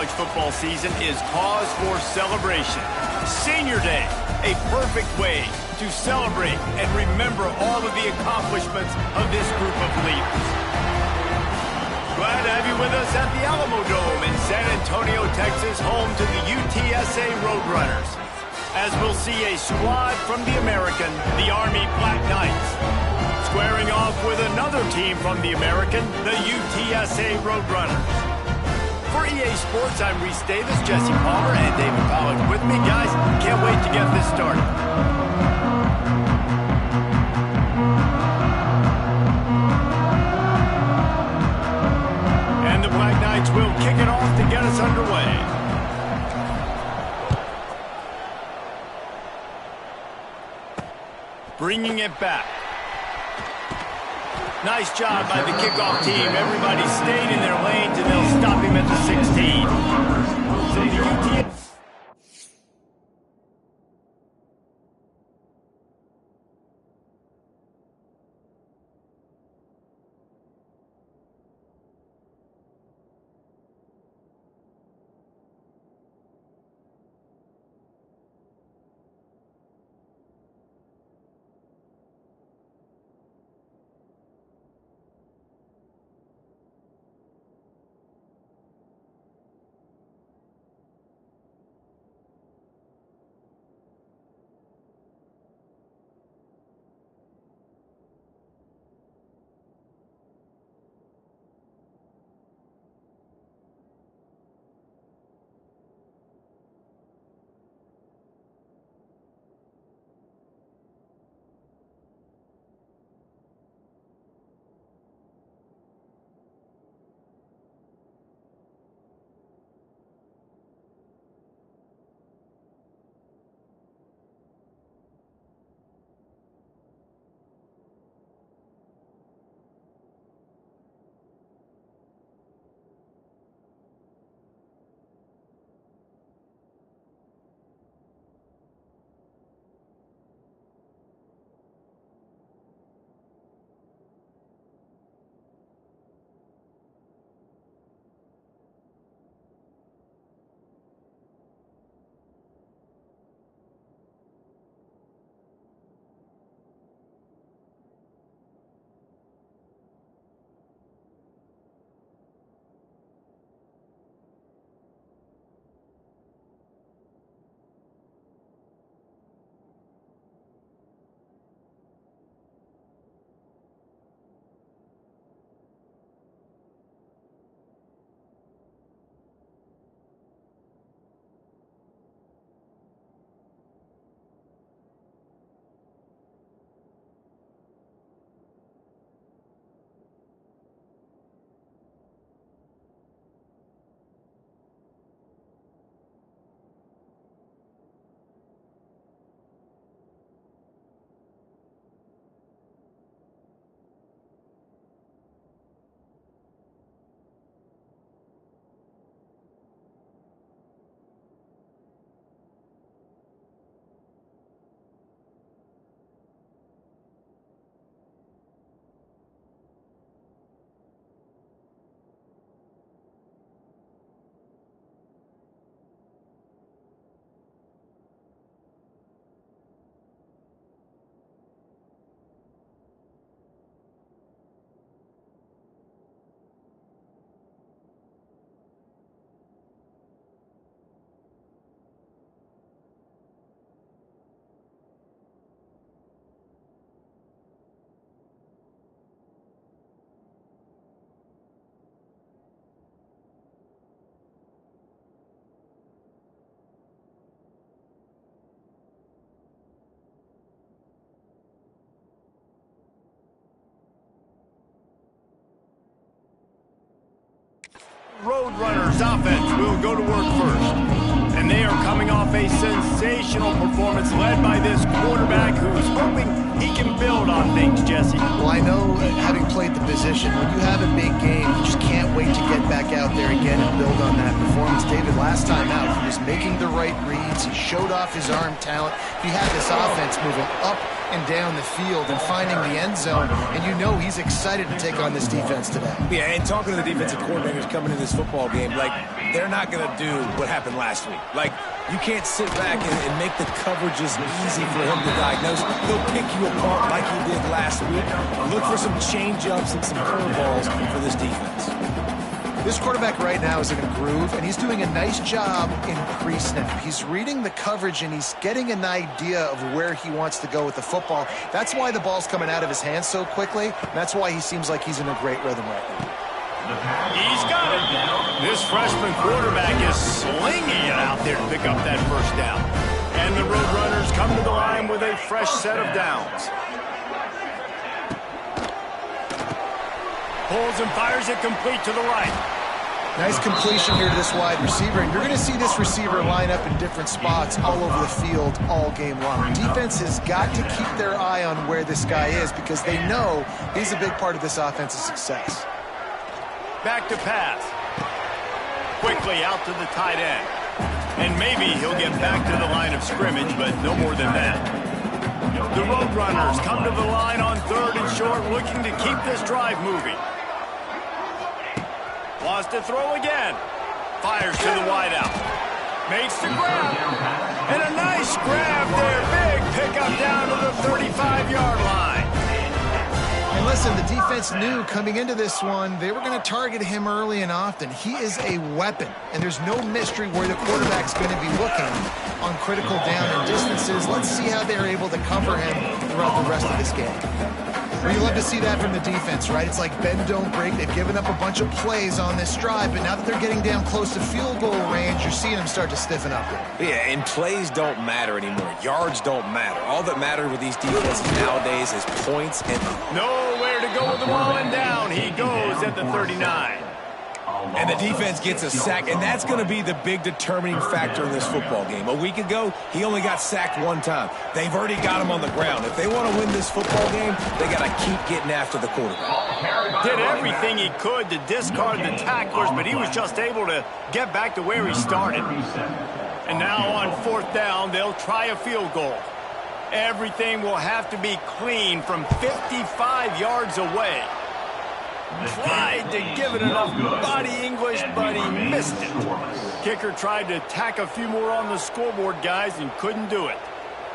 college football season is cause for celebration. Senior Day, a perfect way to celebrate and remember all of the accomplishments of this group of leaders. Glad to have you with us at the Alamo Dome in San Antonio, Texas, home to the UTSA Roadrunners, as we'll see a squad from the American, the Army Black Knights, squaring off with another team from the American, the UTSA Roadrunners. For EA Sports, I'm Reese Davis, Jesse Palmer, and David Pollack with me. Guys, can't wait to get this started. And the Black Knights will kick it off to get us underway. Bringing it back. Nice job by the kickoff team. Everybody stayed in their lanes, and they'll stop him at the 16. So the UTSA... Roadrunners offense will go to work first. And they are coming off a sensational performance led by this quarterback who's hoping he can build on things, Jesse. Well, I know, having played the position, when you have a big game, you just can't wait to get back out there again and build on that performance. David, last time out. He was making the right reads. He showed off his arm talent. He had this offense moving up and down the field and finding the end zone, and you know he's excited to take on this defense today. Yeah, and talking to the defensive coordinators coming in this football game, like, they're not going to do what happened last week. Like, you can't sit back and make the coverages easy for him to diagnose. He'll pick you apart like he did last week. Look for some change-ups and some curveballs for this defense. This quarterback right now is in a groove, and he's doing a nice job in pre-snap. He's reading the coverage, and he's getting an idea of where he wants to go with the football. That's why the ball's coming out of his hands so quickly. That's why he seems like he's in a great rhythm right now. He's got it. This freshman quarterback is slinging it out there to pick up that first down. And the Roadrunners come to the line with a fresh set of downs. Pulls and fires it complete to the right. Nice completion here to this wide receiver, and you're going to see this receiver line up in different spots all over the field all game long. Defense has got to keep their eye on where this guy is because they know he's a big part of this offense's success. Back to pass. Quickly out to the tight end. And maybe he'll get back to the line of scrimmage, but no more than that. The Roadrunners come to the line on 3rd and short, looking to keep this drive moving. Wants to throw again. Fires to the wideout. Makes the grab. And a nice grab there. Big pickup down to the 35-yard line. And listen, the defense knew coming into this one, they were going to target him early and often. He is a weapon, and there's no mystery where the quarterback's going to be looking on critical down and distances. Let's see how they're able to cover him throughout the rest of this game. Well, you love to see that from the defense, right? It's like bend, don't break. They've given up a bunch of plays on this drive, but now that they're getting down close to field goal range, you're seeing them start to stiffen up here. Yeah, and plays don't matter anymore. Yards don't matter. All that matters with these defenses nowadays is points and... Nowhere to go with the ball and down. He goes at the 39. And the defense gets a sack, and that's going to be the big determining factor in this football game. A week ago, he only got sacked one time. They've already got him on the ground. If they want to win this football game, they got to keep getting after the quarterback. Did everything he could to discard the tacklers, but he was just able to get back to where he started. And now on 4th down, they'll try a field goal. Everything will have to be clean from 55 yards away. Tried to give it enough body English, but he missed it. Kicker tried to tack a few more on the scoreboard, guys, and couldn't do it.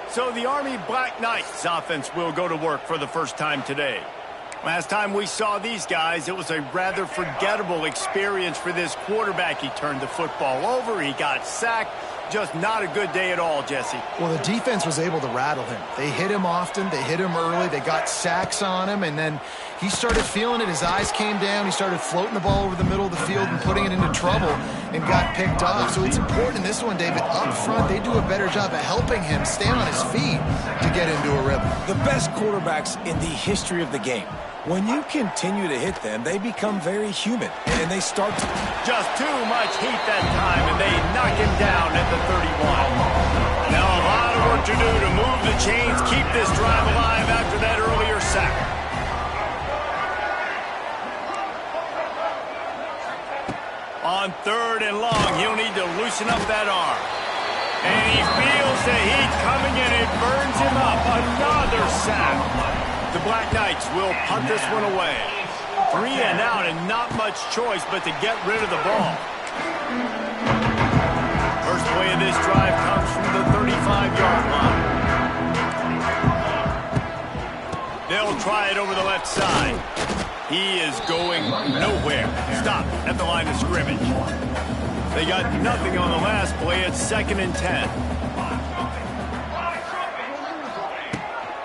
So the Army Black Knights offense will go to work for the first time today. Last time we saw these guys, it was a rather forgettable experience for this quarterback. He turned the football over, he got sacked. Just not a good day at all, Jesse. Well, the defense was able to rattle him. They hit him often. They hit him early. They got sacks on him, and then he started feeling it. His eyes came down. He started floating the ball over the middle of the field and putting it into trouble and got picked off. So it's important in this one, David. Up front, they do a better job of helping him stay on his feet to get into a rhythm. The best quarterbacks in the history of the game. When you continue to hit them, they become very human, and they start to... Just too much heat that time, and they knock him down at the 31. Now a lot of work to do to move the chains, keep this drive alive after that earlier sack. On 3rd and long, he'll need to loosen up that arm. And he feels the heat coming, and it burns him up. Another sack. The Black Knights will punt this one away. 3 and out, and not much choice but to get rid of the ball. First play of this drive comes from the 35-yard line. They'll try it over the left side. He is going nowhere. Stop at the line of scrimmage. They got nothing on the last play. It's 2nd and 10.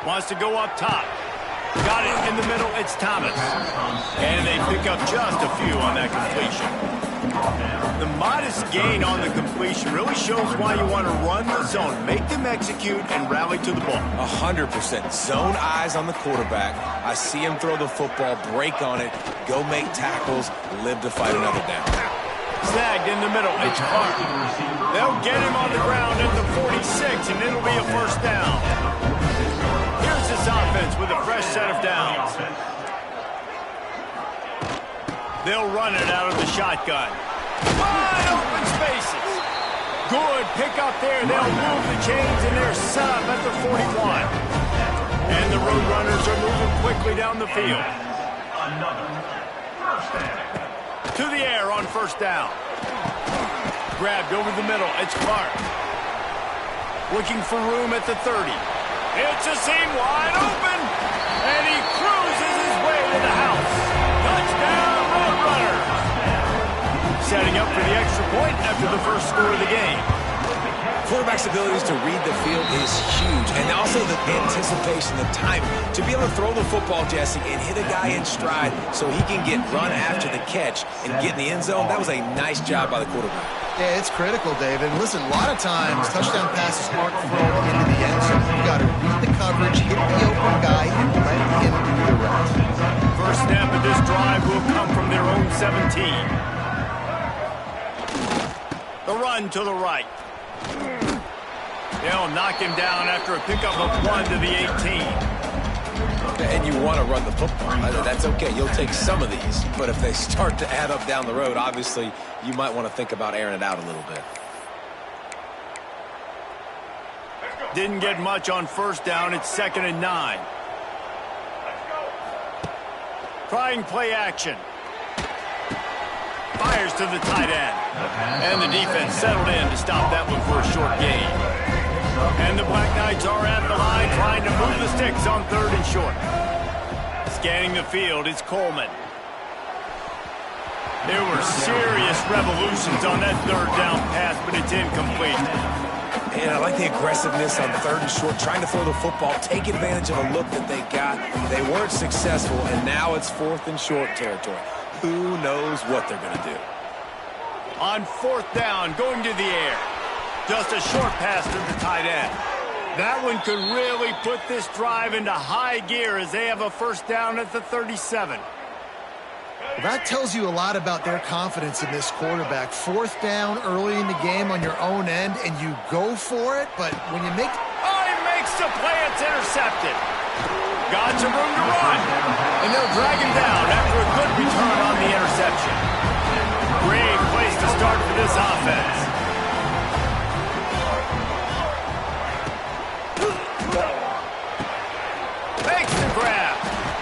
Wants to go up top. Got it in the middle, it's Thomas. And they pick up just a few on that completion. The modest gain on the completion really shows why you want to run the zone. Make them execute and rally to the ball. 100%. Zone eyes on the quarterback. I see him throw the football, break on it, go make tackles, live to fight another down. Snagged in the middle, it's Clark. They'll get him on the ground at the 46, and it'll be a first down. Here's this offense with a fresh set of downs. They'll run it out of the shotgun. Wide open spaces. Good pickup there. They'll move the chains, and they're set up at the 41. And the Roadrunners are moving quickly down the field. To the air on first down. Grabbed over the middle. It's Clark. Looking for room at the 30. It's a seam wide open. And he cruises his way to the house. Touchdown, Roadrunners. Setting up for the extra point after the first score of the game. Quarterback's abilities to read the field is huge, and also the anticipation, the timing. To be able to throw the football, Jesse, and hit a guy in stride so he can get run after the catch and get in the end zone, that was a nice job by the quarterback. Yeah, it's critical, David. Listen, a lot of times, touchdown passes aren't thrown into the end zone. You got to read the coverage, hit the open guy, and let him do the rest. First snap of this drive will come from their own 17. The run to the right. They'll knock him down after a pickup of 1 to the 18. And you want to run the football. That's okay. You'll take some of these. But if they start to add up down the road, obviously, you might want to think about airing it out a little bit. Didn't get much on first down. It's 2nd and 9. Trying play action. Fires to the tight end. And the defense settled in to stop that one for a short gain. And the Black Knights are at the line trying to move the sticks on 3rd and short. Scanning the field, it's Coleman. There were serious revolutions on that 3rd down pass, but it's incomplete. And I like the aggressiveness on 3rd and short, trying to throw the football, take advantage of a look that they got. They weren't successful, and now it's 4th and short territory. Who knows what they're going to do? On 4th down, going to the air. Just a short pass to the tight end. That one could really put this drive into high gear as they have a first down at the 37. Well, that tells you a lot about their confidence in this quarterback. 4th down early in the game on your own end, and you go for it, but when you make... Oh, he makes the play. It's intercepted. Got some room to run. And they'll drag him down after a good return on the interception. Great place to start for this offense. Makes the grab.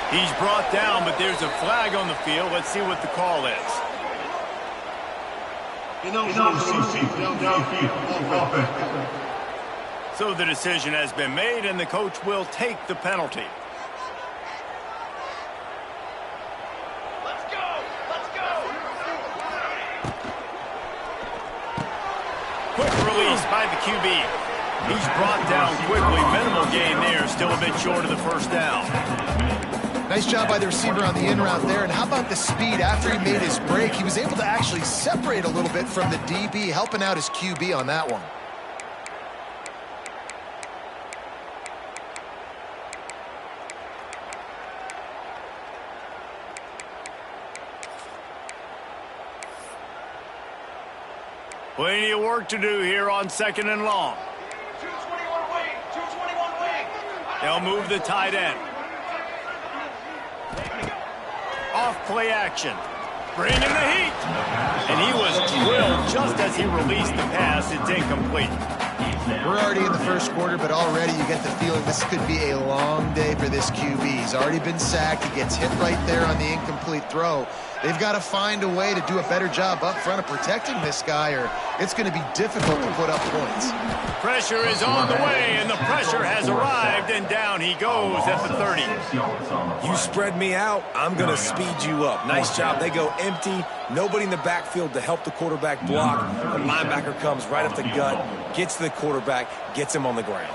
He's brought down, but there's a flag on the field. Let's see what the call is. So the decision has been made, and the coach will take the penalty. Quick release by the QB. He's brought down quickly. Minimal gain there. Still a bit short of the first down. Nice job by the receiver on the in route there. And how about the speed after he made his break? He was able to actually separate a little bit from the DB, helping out his QB on that one. Plenty of work to do here on 2nd and long. 221 wing, 221 wing. They'll move the tight end. Off play action. Bringing the heat. And he was drilled just as he released the pass. It's incomplete. We're already in the first quarter, but already you get the feeling this could be a long day for this QB. He's already been sacked. He gets hit right there on the incomplete throw. They've got to find a way to do a better job up front of protecting this guy, or it's going to be difficult to put up points. Pressure is on the way, and the pressure has arrived, and down he goes at the 30. You spread me out, I'm going to speed you up. Nice job. They go empty. Nobody in the backfield to help the quarterback block. The linebacker comes right up the gut, gets to the quarterback, gets him on the ground.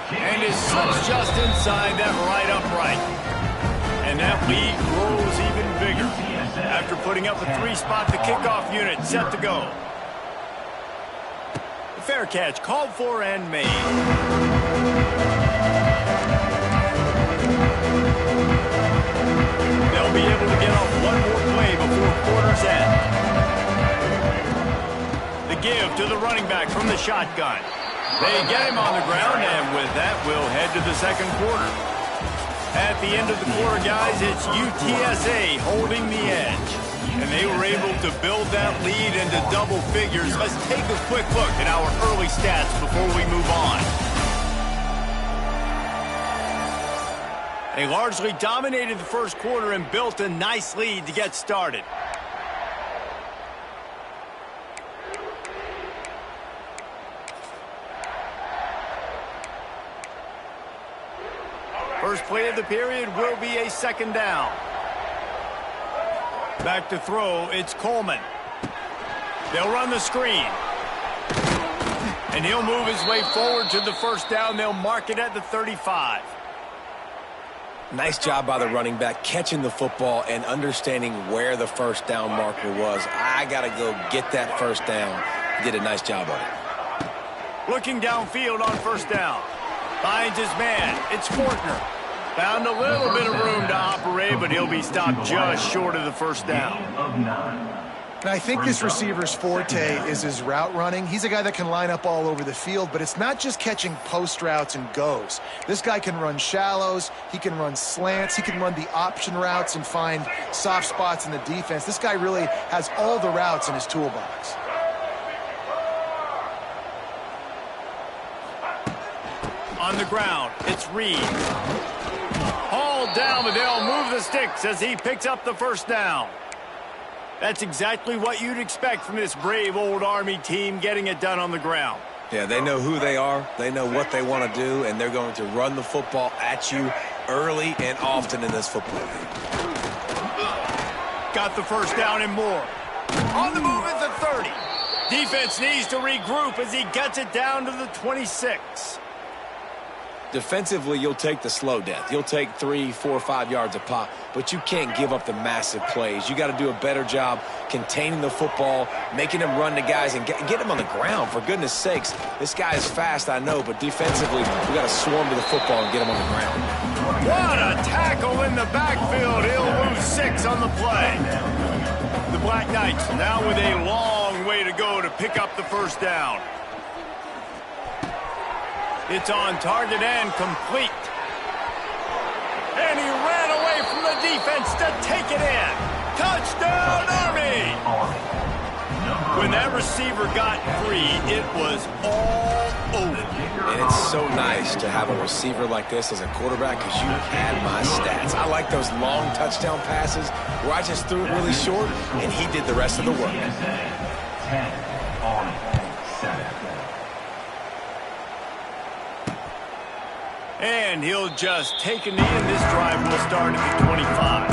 And his foot's just inside that right upright. And that lead grows even bigger. After putting up a 3-spot, the kickoff unit set to go. The fair catch called for and made. They'll be able to get off one more play before quarter's end. The give to the running back from the shotgun. They get him on the ground, and with that, we'll head to the second quarter. At the end of the quarter, guys, it's UTSA holding the edge. And they were able to build that lead into double figures. Let's take a quick look at our early stats before we move on. They largely dominated the first quarter and built a nice lead to get started. First play of the period will be a second down. Back to throw, it's Coleman. They'll run the screen. And he'll move his way forward to the first down. They'll mark it at the 35. Nice job by the running back catching the football and understanding where the first down marker was. I got to go get that first down. He did a nice job on it. Looking downfield on first down. Finds his man. It's Fortner. Found a little bit of room to operate, but he'll be stopped just short of the first down. And I think this receiver's forte is his route running. He's a guy that can line up all over the field, but it's not just catching post routes and goes. This guy can run shallows, he can run slants, he can run the option routes and find soft spots in the defense. This guy really has all the routes in his toolbox. On the ground, it's Reed. Hauled down, but they'll move the sticks as he picks up the first down. That's exactly what you'd expect from this brave old Army team, getting it done on the ground. Yeah, they know who they are, they know what they want to do, and they're going to run the football at you early and often in this football game. Got the first down and more. On the move at the 30. Defense needs to regroup as he gets it down to the 26. Defensively, you'll take the slow death. You'll take 3, 4, 5 yards a pop, but you can't give up the massive plays. You got to do a better job containing the football, making them run to guys, and get them on the ground, for goodness sakes. This guy is fast, I know, but defensively, we got to swarm to the football and get him on the ground. What a tackle in the backfield. He'll lose 6 on the play. The Black Knights now with a long way to go to pick up the first down. It's on target and complete. And he ran away from the defense to take it in. Touchdown, Army! When that receiver got free, it was all over. And it's so nice to have a receiver like this as a quarterback, because you had my stats. I like those long touchdown passes where I just threw it really short, and he did the rest of the work. 10 on 7. And he'll just take a knee, and this drive will start at the 25.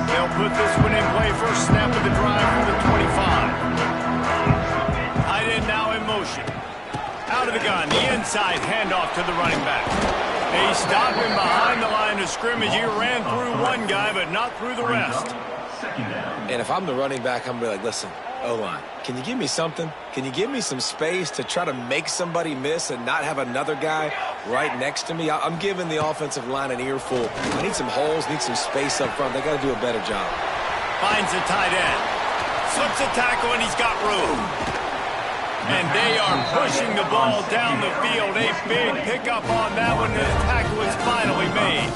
They'll put this one in play. First snap of the drive from the 25. Tight end now in motion. Out of the gun, the inside handoff to the running back. They stop him behind the line of scrimmage. He ran through one guy, but not through the rest. And if I'm the running back, I'm going to be like, listen, O-line, can you give me something? Can you give me some space to try to make somebody miss and not have another guy right next to me? I'm giving the offensive line an earful. I need some holes, need some space up front. They got to do a better job. Finds the tight end. Slips a tackle, and he's got room. And they are pushing the ball down the field. A big pickup on that one. The tackle is finally made.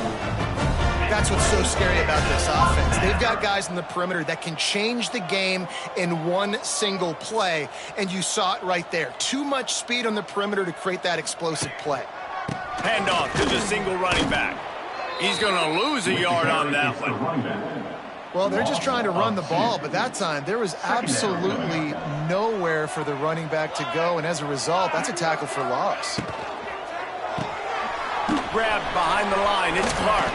That's what's so scary about this offense. They've got guys in the perimeter that can change the game in one single play, and you saw it right there. Too much speed on the perimeter to create that explosive play. Handoff to the single running back. He's going to lose a yard on that one. Well, they're just trying to run the ball, but that time there was absolutely nowhere for the running back to go, and as a result, that's a tackle for loss. Grabbed behind the line, it's Clark.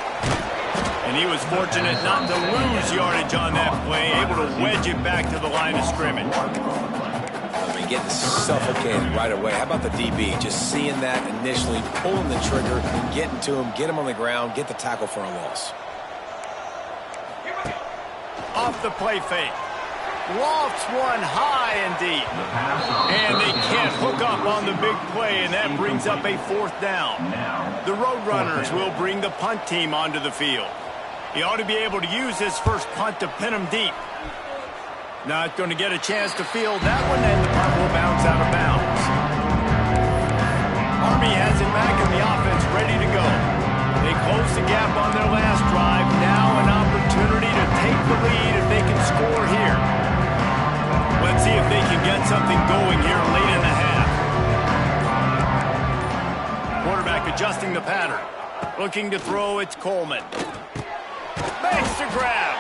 And he was fortunate not to lose yardage on that play, able to wedge it back to the line of scrimmage. I mean, getting suffocated right away. How about the DB? Just seeing that initially, pulling the trigger, getting to him, get him on the ground, get the tackle for a loss. Off the play fake. Lofts one high and deep. And they can't hook up on the big play, and that brings up a fourth down. The Roadrunners will bring the punt team onto the field. He ought to be able to use his first punt to pin him deep. Not going to get a chance to field that one, and the punt will bounce out of bounds. Army has it back in the offense, ready to go. They close the gap on their last drive. Now an opportunity to take the lead adjusting the pattern. Looking to throw, it's Coleman. Makes the grab.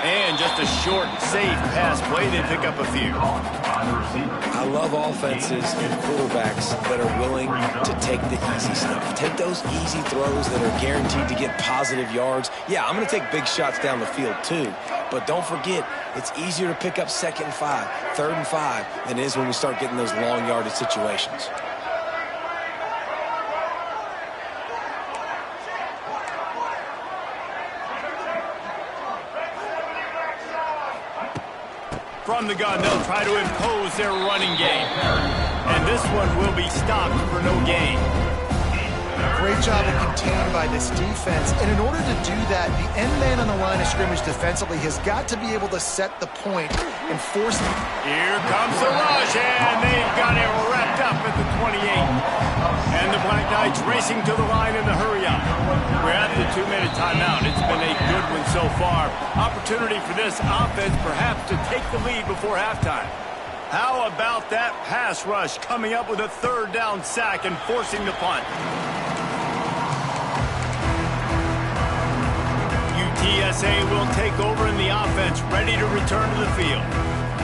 And just a short, safe pass play. They pick up a few. I love offenses and quarterbacks that are willing to take the easy stuff. Take those easy throws that are guaranteed to get positive yards. Yeah, I'm going to take big shots down the field too. But don't forget, it's easier to pick up 2nd and 5, 3rd and 5 than it is when we start getting those long yardage situations. From the gun, they'll try to impose their running game. And this one will be stopped for no gain. Great job of contained by this defense. And in order to do that, the end man on the line of scrimmage defensively has got to be able to set the point and force them. Here comes the rush, and they've got it wrapped up at the 28. And the Black Knights racing to the line in the hurry-up. We're at the 2-minute timeout. It's been a good one so far. Opportunity for this offense perhaps to take the lead before halftime. How about that pass rush coming up with a 3rd down sack and forcing the punt? UTSA will take over in the offense, ready to return to the field.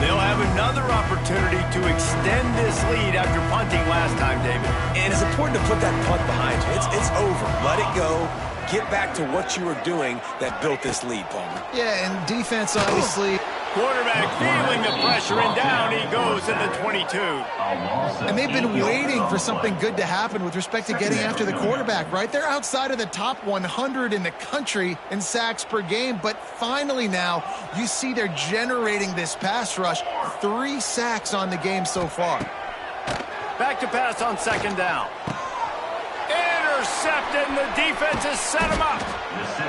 They'll have another opportunity to extend this lead after punting last time, David. And it's important to put that punt behind you. It's over. Let it go. Get back to what you were doing that built this lead, Palmer. Yeah, and defense obviously. Quarterback feeling the pressure, and down he goes at the 22. And they've been waiting for something good to happen with respect to getting after the quarterback, right? They're outside of the top 100 in the country in sacks per game, but finally now you see they're generating this pass rush. 3 sacks on the game so far. Back to pass on 2nd down. Intercepted, and the defense has set him up.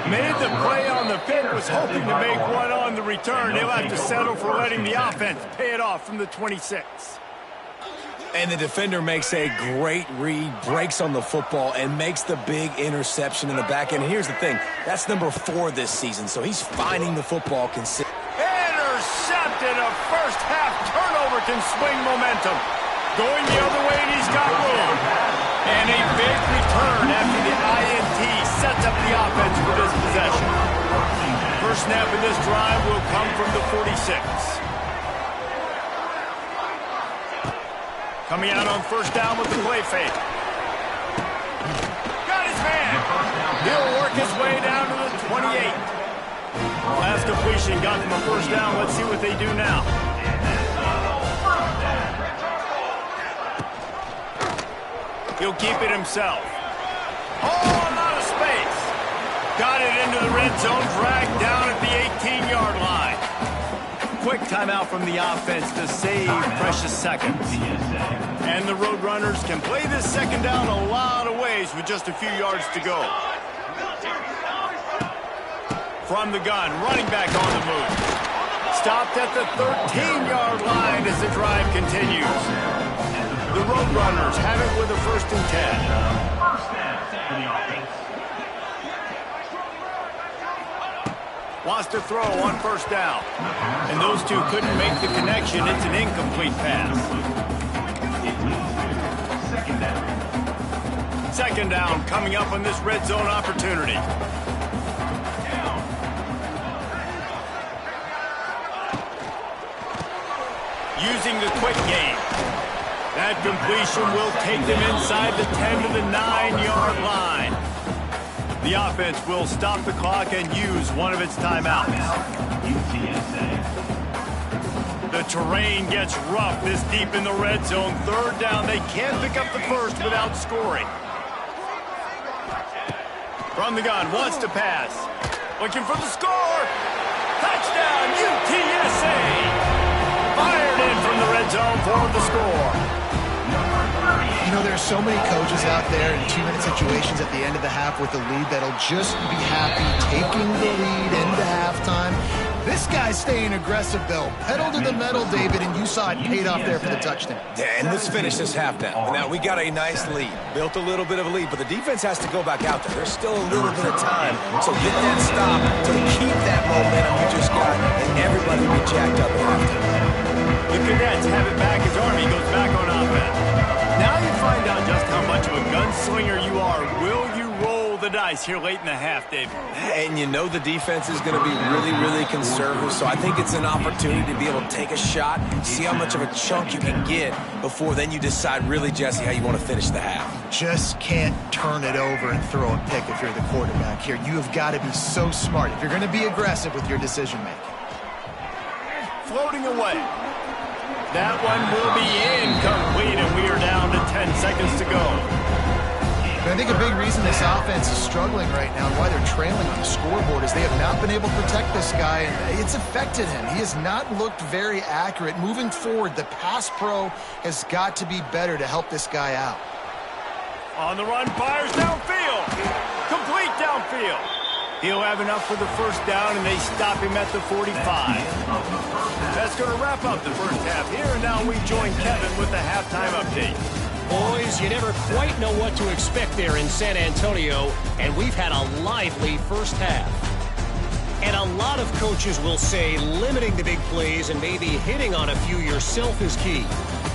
Made the play on the pick, was hoping to make one on the return. They'll have to settle for letting the offense pay it off from the 26. And the defender makes a great read, breaks on the football, and makes the big interception in the back end. Here's the thing, that's number 4 this season, so he's finding the football consistently. Intercepted, a first half turnover can swing momentum. Going the other way, and he's got room. And a big return after the INT sets up the offense for this possession. First snap of this drive will come from the 46. Coming out on 1st down with the play fake. Got his man. He'll work his way down to the 28. Last completion got them a 1st down. Let's see what they do now. He'll keep it himself. Oh, a lot of space. Got it into the red zone, dragged down at the 18-yard line. Quick timeout from the offense to save precious seconds. And the Roadrunners can play this 2nd down a lot of ways with just a few yards to go. From the gun, running back on the move. Stopped at the 13-yard line as the drive continues. The Roadrunners have it with a 1st and 10. Wants to throw on 1st down. And those two couldn't make the connection. It's an incomplete pass. 2nd down coming up on this red zone opportunity. Using the quick game. That completion will take them inside the 10 to the 9-yard line. The offense will stop the clock and use one of its timeouts. The terrain gets rough this deep in the red zone. 3rd down, they can't pick up the 1st without scoring. From the gun, wants to pass. Looking for the score. Touchdown, UTSA! Fired in from the red zone for the score. You know, there's so many coaches out there in 2-minute situations at the end of the half with the lead that'll just be happy taking the lead into halftime. This guy's staying aggressive, though. Pedal to the metal, David, and you saw it paid off there for the touchdown. Yeah, and let's finish this half now. Now, we got a nice lead. Built a little bit of a lead, but the defense has to go back out there. There's still a little bit of time. So get that stop to keep that momentum you just got, and everybody will be jacked up at halftime. The Cadets have it back as Army goes back on offense. Now you find out just how much of a gunslinger you are guys here late in the half, David. And you know the defense is going to be really, really conservative, so I think it's an opportunity to be able to take a shot, see how much of a chunk you can get before then you decide really, Jesse, how you want to finish the half. Just can't turn it over and throw a pick if you're the quarterback here. You have got to be so smart if you're going to be aggressive with your decision-making. Floating away. That one will be incomplete, and we are down to 10 seconds to go. And I think a big reason this offense is struggling right now and why they're trailing on the scoreboard is they have not been able to protect this guy, and it's affected him. He has not looked very accurate. Moving forward, the pass pro has got to be better to help this guy out. On the run, fires downfield. Complete downfield. He'll have enough for the first down, and they stop him at the 45. That's going to wrap up the first half here, and now we join Kevin with the halftime update. Boys, you never quite know what to expect there in San Antonio, and we've had a lively first half. And a lot of coaches will say limiting the big plays and maybe hitting on a few yourself is key.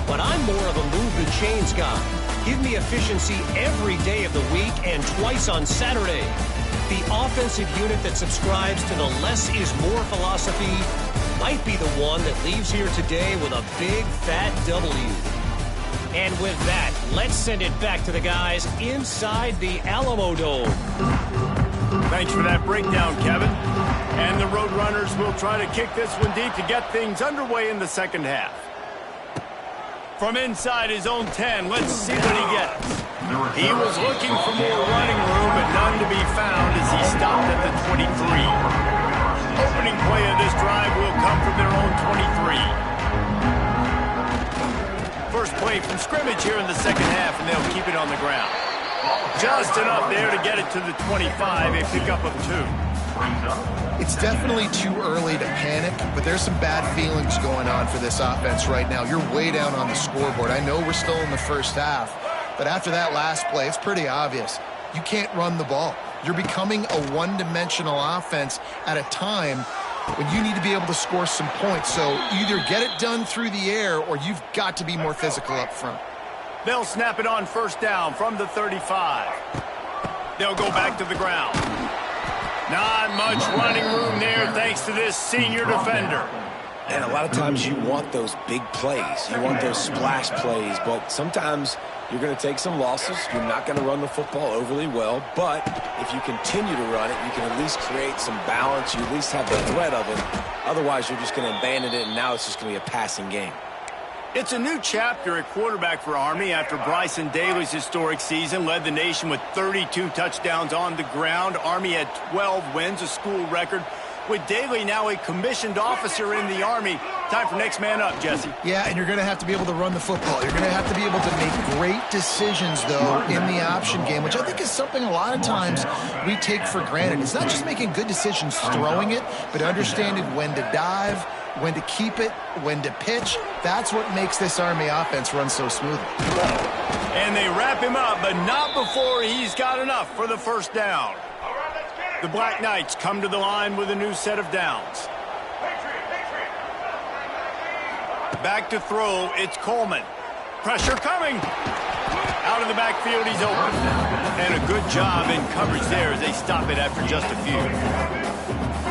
But I'm more of a move the chains guy. Give me efficiency every day of the week and twice on Saturday. The offensive unit that subscribes to the less is more philosophy might be the one that leaves here today with a big fat W. And with that, let's send it back to the guys inside the Alamo Dome. Thanks for that breakdown, Kevin. And the Roadrunners will try to kick this one deep to get things underway in the second half. From inside his own 10, let's see what he gets. He was looking for more running room, but none to be found as he stopped at the 23. Opening play of this drive will come from their own 23. First play from scrimmage here in the second half, and they'll keep it on the ground. Just enough there to get it to the 25, a pickup of 2. It's definitely too early to panic, but there's some bad feelings going on for this offense right now. You're way down on the scoreboard. I know we're still in the first half, but after that last play, it's pretty obvious. You can't run the ball. You're becoming a one-dimensional offense at a time when you need to be able to score some points. So either get it done through the air or you've got to be more physical up front. They'll snap it on first down from the 35. They'll go back to the ground. Not much running room there thanks to this senior defender. And a lot of times you want those big plays. You want those splash plays, but sometimes you're going to take some losses. You're not going to run the football overly well, but if you continue to run it, you can at least create some balance. You at least have the threat of it. Otherwise, you're just going to abandon it, and now it's just going to be a passing game. It's a new chapter at quarterback for Army after Bryson Daly's historic season led the nation with 32 touchdowns on the ground. Army had 12 wins, a school record. With Daly now a commissioned officer in the Army, time for next man up, Jesse. Yeah, and you're going to have to be able to run the football. You're going to have to be able to make great decisions, though, in the option game, which I think is something a lot of times we take for granted. It's not just making good decisions throwing it, but understanding when to dive, when to keep it, when to pitch. That's what makes this Army offense run so smoothly. And they wrap him up, but not before he's got enough for the first down. The Black Knights come to the line with a new set of downs. Back to throw, it's Coleman. Pressure coming. Out of the backfield, he's open. And a good job in coverage there as they stop it after just a few.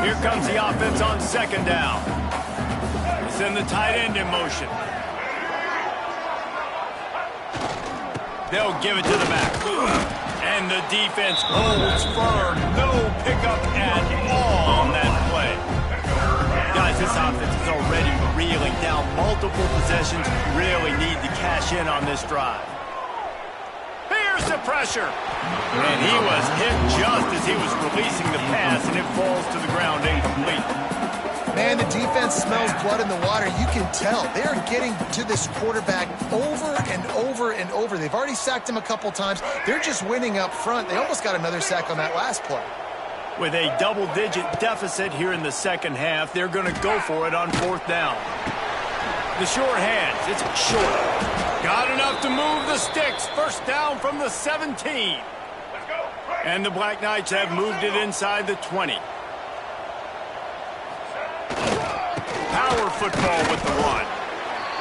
Here comes the offense on second down. They send the tight end in motion. They'll give it to the back. And the defense holds firm. No pickup at all on that play. Guys, this offense is already reeling down multiple possessions. Really need to cash in on this drive. Here's the pressure. And he was hit just as he was releasing the pass, and it falls to the ground incomplete. Man, the defense smells blood in the water. You can tell. They're getting to this quarterback over and over and over. They've already sacked him a couple times. They're just winning up front. They almost got another sack on that last play. With a double-digit deficit here in the second half, they're going to go for it on fourth down. The short hands. It's short. Got enough to move the sticks. First down from the 17. And the Black Knights have moved it inside the 20. Power football with the run.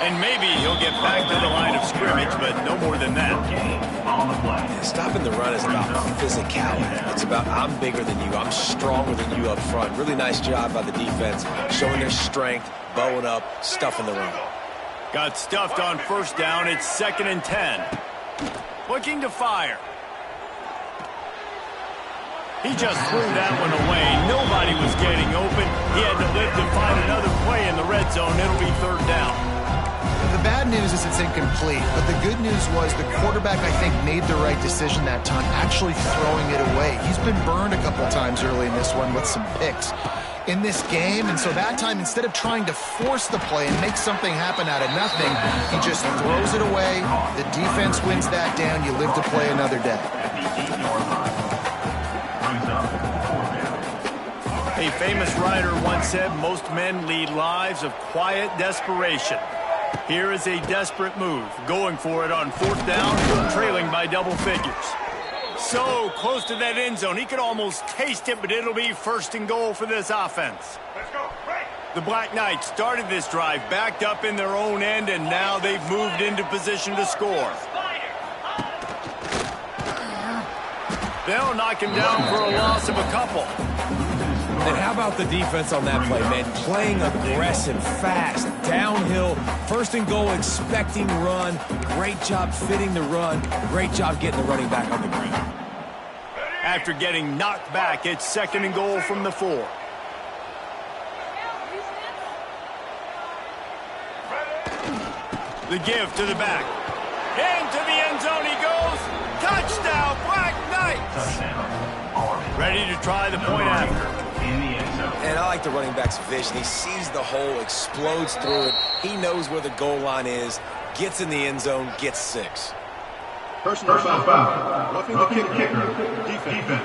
And maybe he'll get back to the line of scrimmage, but no more than that. Yeah, stopping the run is about physicality. It's about I'm bigger than you. I'm stronger than you up front. Really nice job by the defense, showing their strength, bowing up, stuffing the run. Got stuffed on first down. It's 2nd and 10. Looking to fire. He just threw that one away. Nobody was getting open. He had to live to find another play in the red zone. It'll be 3rd down. The bad news is it's incomplete, but the good news was the quarterback, I think, made the right decision that time, actually throwing it away. He's been burned a couple times early in this one with some picks in this game, and so that time, instead of trying to force the play and make something happen out of nothing, he just throws it away. The defense wins that down. You live to play another day. A famous writer once said, most men lead lives of quiet desperation. Here is a desperate move, going for it on 4th down, trailing by double figures. So close to that end zone, he could almost taste it, but it'll be 1st and goal for this offense. Let's go. Right. The Black Knights started this drive, backed up in their own end, and now they've moved into position to score. They'll knock him down for a loss of a couple. And how about the defense on that play, man? Playing aggressive, fast, downhill, 1st and goal, expecting run. Great job fitting the run. Great job getting the running back on the ground. After getting knocked back, it's 2nd and goal from the 4. The give to the back. Into the end zone he goes. Touchdown, Black Knights! Ready to try the point after. And I like the running back's vision. He sees the hole, explodes through it. He knows where the goal line is, gets in the end zone, gets 6. Personal foul. Roughing the kicker. Defense.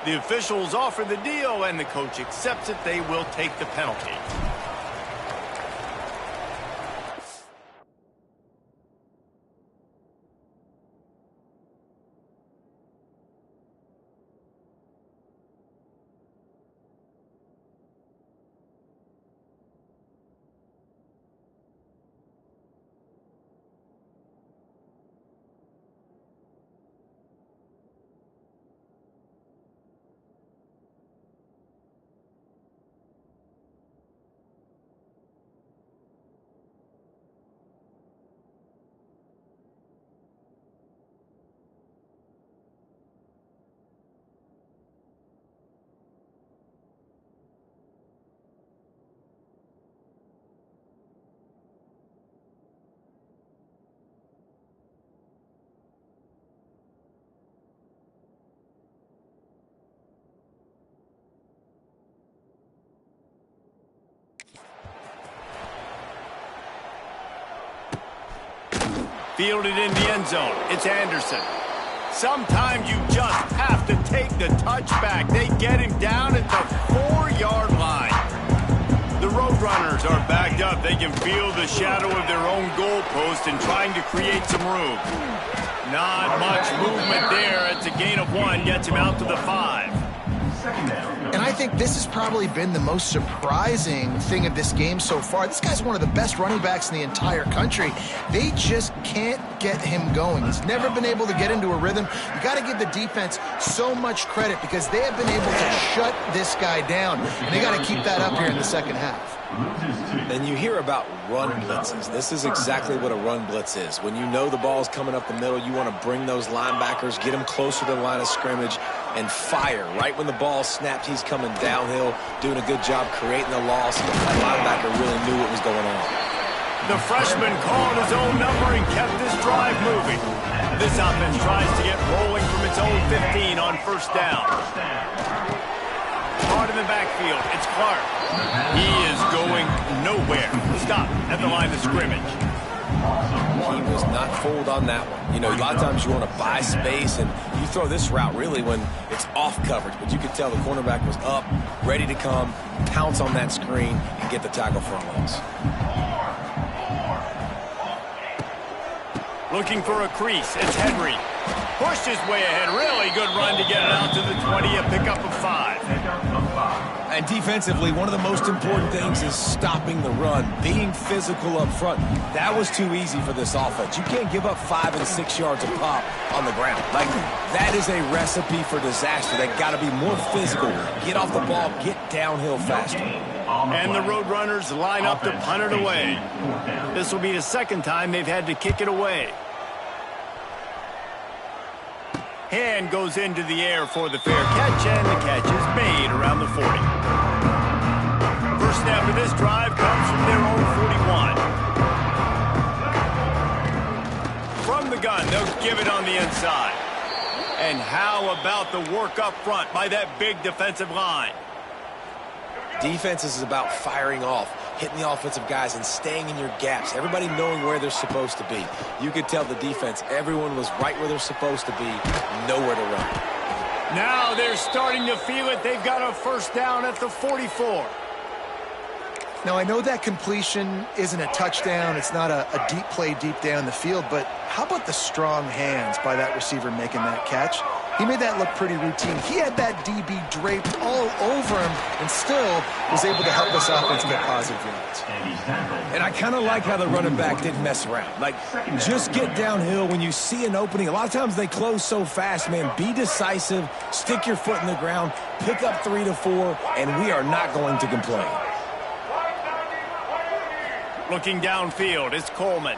The officials offer the deal, and the coach accepts it. They will take the penalty. Fielded in the end zone. It's Anderson. Sometimes you just have to take the touchback. They get him down at the 4-yard line. The Roadrunners are backed up. They can feel the shadow of their own goalpost and trying to create some room. Not much movement there. It's a gain of 1. Gets him out to the 5. And I think this has probably been the most surprising thing of this game so far. This guy's one of the best running backs in the entire country. They just can't get him going. He's never been able to get into a rhythm. You got to give the defense so much credit because they have been able to shut this guy down. And they got to keep that up here in the second half. And you hear about run blitzes. This is exactly what a run blitz is. When you know the ball's coming up the middle, you want to bring those linebackers, get them closer to the line of scrimmage, and fire. Right when the ball snapped, he's coming downhill, doing a good job creating the loss. That linebacker really knew what was going on. The freshman called his own number and kept this drive moving. This offense tries to get rolling from its own 15 on first down. Hard in the backfield, it's Clark. He is going nowhere. Stop at the line of scrimmage. He was not fooled on that one. You know, a lot of times you want to buy space, and you throw this route really when it's off coverage. But you could tell the cornerback was up, ready to come, pounce on that screen, and get the tackle for a loss. Looking for a crease, it's Henry. Pushed his way ahead, really good run to get it out to the 20, a pickup of 5. and defensively, one of the most important things is stopping the run, being physical up front. That was too easy for this offense. You can't give up 5 and 6 yards of pop on the ground. Like, that is a recipe for disaster. They got to be more physical, get off the ball, get downhill faster. And the Roadrunners line up to punt it away. This will be the second time they've had to kick it away. Hand goes into the air for the fair catch, and the catch is made around the 40. First snap of this drive comes from their own 41. From the gun, they'll give it on the inside. And how about the work up front by that big defensive line? Defense is about firing off, hitting the offensive guys and staying in your gaps. Everybody knowing where they're supposed to be. You could tell the defense, everyone was right where they're supposed to be, nowhere to run. Now they're starting to feel it. They've got a first down at the 44. Now, I know that completion isn't a touchdown. It's not a deep play deep down the field, but how about the strong hands by that receiver making that catch? He made that look pretty routine. He had that DB draped all over him and still was able to help this offense get positive yards. And I kind of like how the running back didn't mess around. Like, just get downhill when you see an opening. A lot of times they close so fast, man. Be decisive, stick your foot in the ground, pick up 3 to 4, and we are not going to complain. Looking downfield, it's Coleman.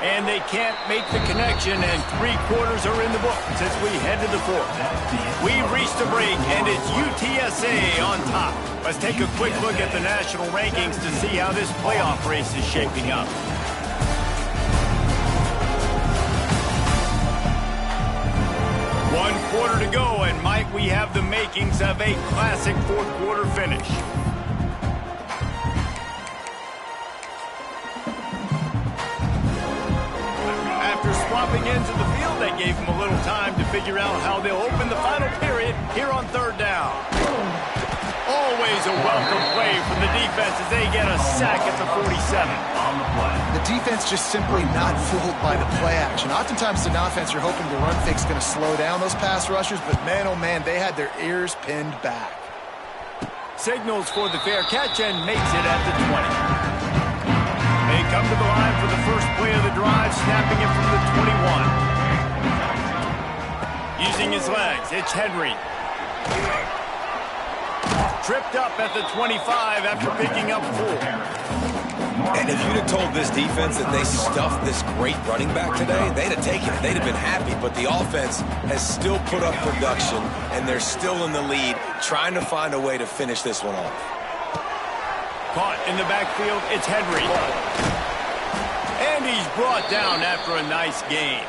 And they can't make the connection, and 3 quarters are in the books as we head to the 4th. We've reached a break, and it's UTSA on top. Let's take a quick look at the national rankings to see how this playoff race is shaping up. One quarter to go, and might we have the makings of a classic fourth quarter finish. Swapping into the field, that gave them a little time to figure out how they'll open the final period here on 3rd down. Always a welcome play from the defense as they get a sack at the 47. The defense just simply not fooled by the play action. Oftentimes in offense, you're hoping the run fake's going to slow down those pass rushers, but man, oh man, they had their ears pinned back. Signals for the fair catch and makes it at the 20. They come to the line for the first play of the drive, snapping it from the 21. Using his legs, it's Henry. Tripped up at the 25 after picking up 4. And if you'd have told this defense that they stuffed this great running back today, they'd have taken it. They'd have been happy. But the offense has still put up production, and they're still in the lead, trying to find a way to finish this one off. Caught in the backfield, it's Henry. And he's brought down after a nice gain.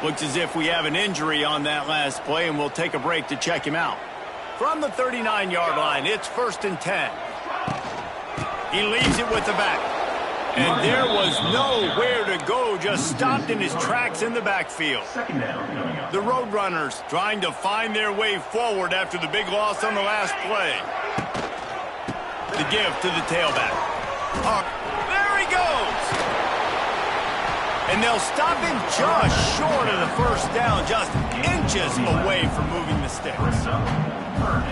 Looks as if we have an injury on that last play, and we'll take a break to check him out. From the 39-yard line, it's 1st and 10. He leaves it with the back. And there was nowhere to go, just stopped in his tracks in the backfield. The Roadrunners trying to find their way forward after the big loss on the last play. The give to the tailback. There he goes! And they'll stop him just short of the first down, just inches away from moving the sticks.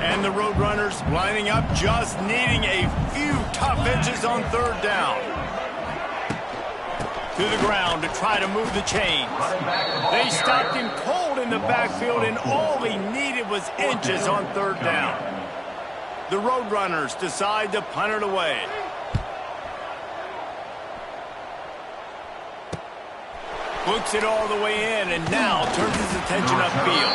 And the Roadrunners lining up, just needing a few tough inches on 3rd down. To the ground to try to move the chains. They stopped him cold in the backfield, and all he needed was inches on 3rd down. The Roadrunners decide to punt it away. Books it all the way in, and now turns his attention upfield.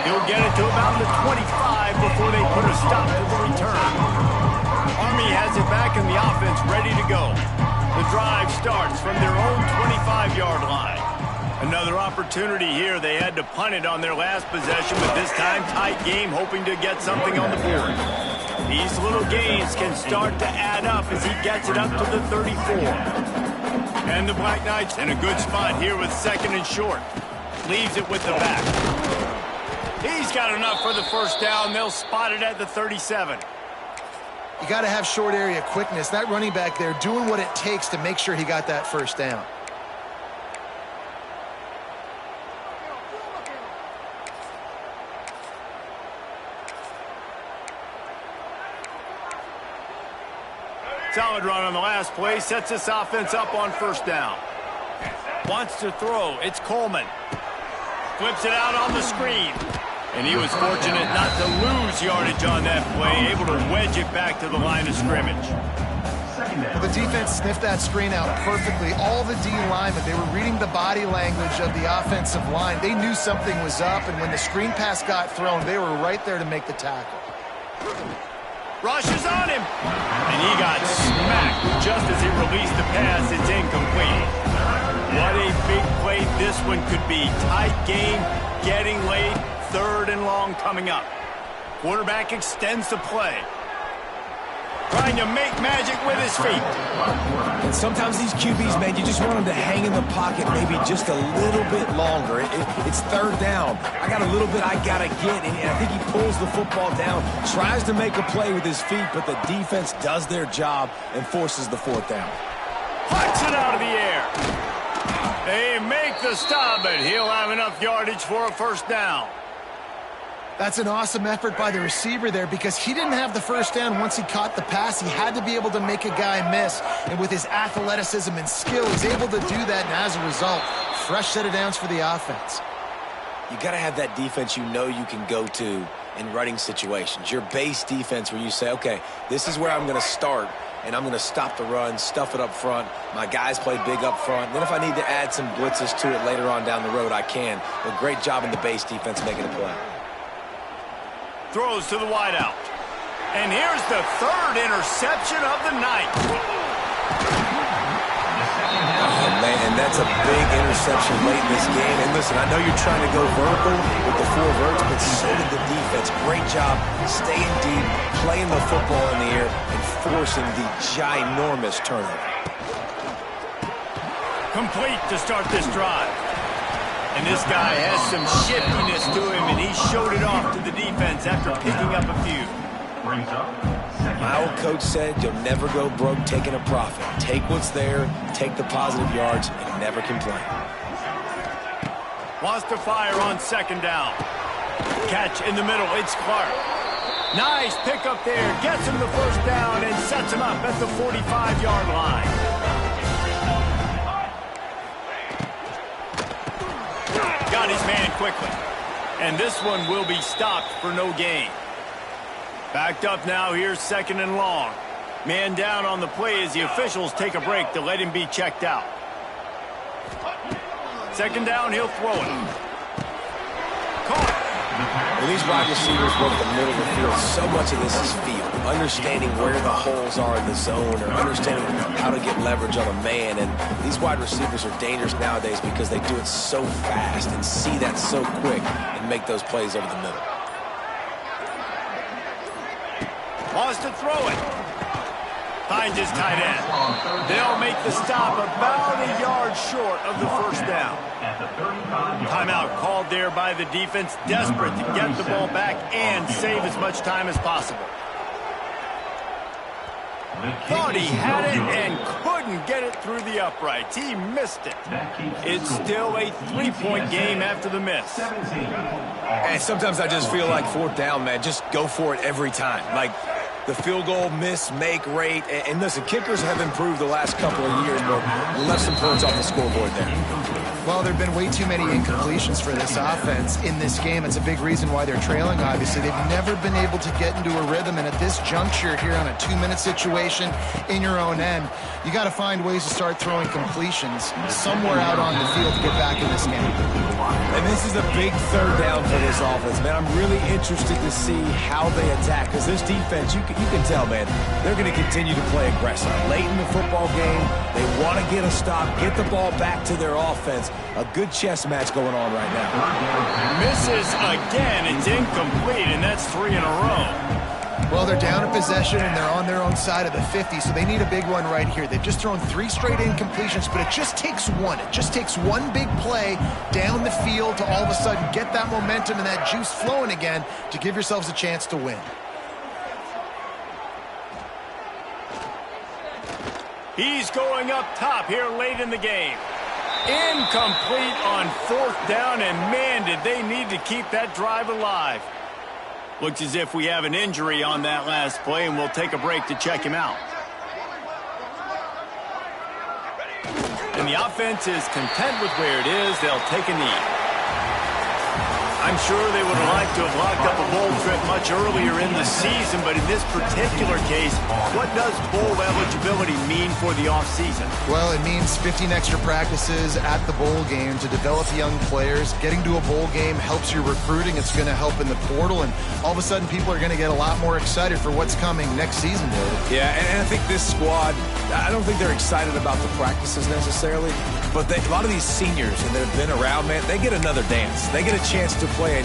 He'll get it to about the 25 before they put a stop to the return. Army has it back in the offense, ready to go. The drive starts from their own 25-yard line. Another opportunity here. They had to punt it on their last possession, but this time tight game, hoping to get something on the board. These little gains can start to add up as he gets it up to the 34. And the Black Knights in a good spot here with 2nd and short. Leaves it with the back. He's got enough for the first down. They'll spot it at the 37. You got to have short area quickness. That running back there doing what it takes to make sure he got that first down. Solid run on the last play. Sets this offense up on first down. Wants to throw. It's Coleman. Flips it out on the screen. And he was fortunate not to lose yardage on that play. Able to wedge it back to the line of scrimmage. Well, the defense sniffed that screen out perfectly. All the D linemen, they were reading the body language of the offensive line. They knew something was up, and when the screen pass got thrown, they were right there to make the tackle. Rushes on him. And he got smacked just as he released the pass. It's incomplete. What a big play this one could be. Tight game, getting late, 3rd and long coming up. Quarterback extends the play. Trying to make magic with his feet. And sometimes these QBs, man, you just want them to hang in the pocket maybe just a little bit longer. It's 3rd down. I got a little bit I got to get, and I think he pulls the football down, tries to make a play with his feet, but the defense does their job and forces the 4th down. Puts it out of the air. They make the stop, but he'll have enough yardage for a first down. That's an awesome effort by the receiver there because he didn't have the first down once he caught the pass. He had to be able to make a guy miss. And with his athleticism and skill, he's able to do that. And as a result, fresh set of downs for the offense. You got to have that defense you know you can go to in running situations. Your base defense where you say, okay, this is where I'm going to start. And I'm going to stop the run, stuff it up front. My guys play big up front. Then if I need to add some blitzes to it later on down the road, I can. But great job in the base defense making a play. Throws to the wideout. And here's the 3rd interception of the night. Oh, man, and that's a big interception late in this game. And listen, I know you're trying to go vertical with the 4 verts, but so did the defense. Great job staying deep, playing the football in the air, and forcing the ginormous turnover. Complete to start this drive. And this guy has some shiftiness to him, and he showed it off to the defense after picking up a few. Brings up My old coach said you'll never go broke taking a profit. Take what's there, take the positive yards, and never complain. Wants to fire on 2nd down. Catch in the middle, it's Clark. Nice pick up there, gets him the first down and sets him up at the 45-yard line. Got his man quickly. And this one will be stopped for no gain. Backed up now, here's 2nd and long. Man down on the play as the officials take a break to let him be checked out. 2nd down, he'll throw it. Caught. When these wide receivers work the middle of the field, so much of this is feel. Understanding where the holes are in the zone or understanding how to get leverage on a man. And these wide receivers are dangerous nowadays because they do it so fast and see that so quick and make those plays over the middle. Wants to throw it. Finds his tight end. They'll make the stop about a yard short of the first down. Timeout called there by the defense, desperate to get the ball back and save as much time as possible. Thought he had it and couldn't get it through the uprights. He missed it. It's still a 3-point game after the miss. And sometimes I just feel like 4th down, man, just go for it every time. Like the field goal miss, make rate. And listen, kickers have improved the last couple of years, but left some points off the scoreboard there. Well, there have been way too many incompletions for this offense in this game. It's a big reason why they're trailing, obviously. They've never been able to get into a rhythm, and at this juncture here on a 2-minute situation in your own end, you got to find ways to start throwing completions somewhere out on the field to get back in this game. And this is a big 3rd down for this offense, man. I'm really interested to see how they attack, because this defense, you can tell, man, they're going to continue to play aggressive. Late in the football game, they want to get a stop, get the ball back to their offense. A good chess match going on right now. Misses again. It's incomplete, and that's 3 in a row. Well, they're down in possession, and they're on their own side of the 50, so they need a big one right here. They've just thrown 3 straight incompletions, but it just takes one. It just takes one big play down the field to all of a sudden get that momentum and that juice flowing again to give yourselves a chance to win. He's going up top here late in the game. Incomplete on 4th down, and man, did they need to keep that drive alive. Looks as if we have an injury on that last play, and we'll take a break to check him out. When the offense is content with where it is, they'll take a knee. I'm sure they would have liked to have locked up a bowl trip much earlier in the season, but in this particular case, what does bowl eligibility mean for the offseason? Well, it means 15 extra practices at the bowl game to develop young players. Getting to a bowl game helps your recruiting. It's going to help in the portal, and all of a sudden people are going to get a lot more excited for what's coming next season, David. Yeah, and I think this squad, I don't think they're excited about the practices necessarily, but a lot of these seniors that have been around, man, they get another dance. They get a chance to play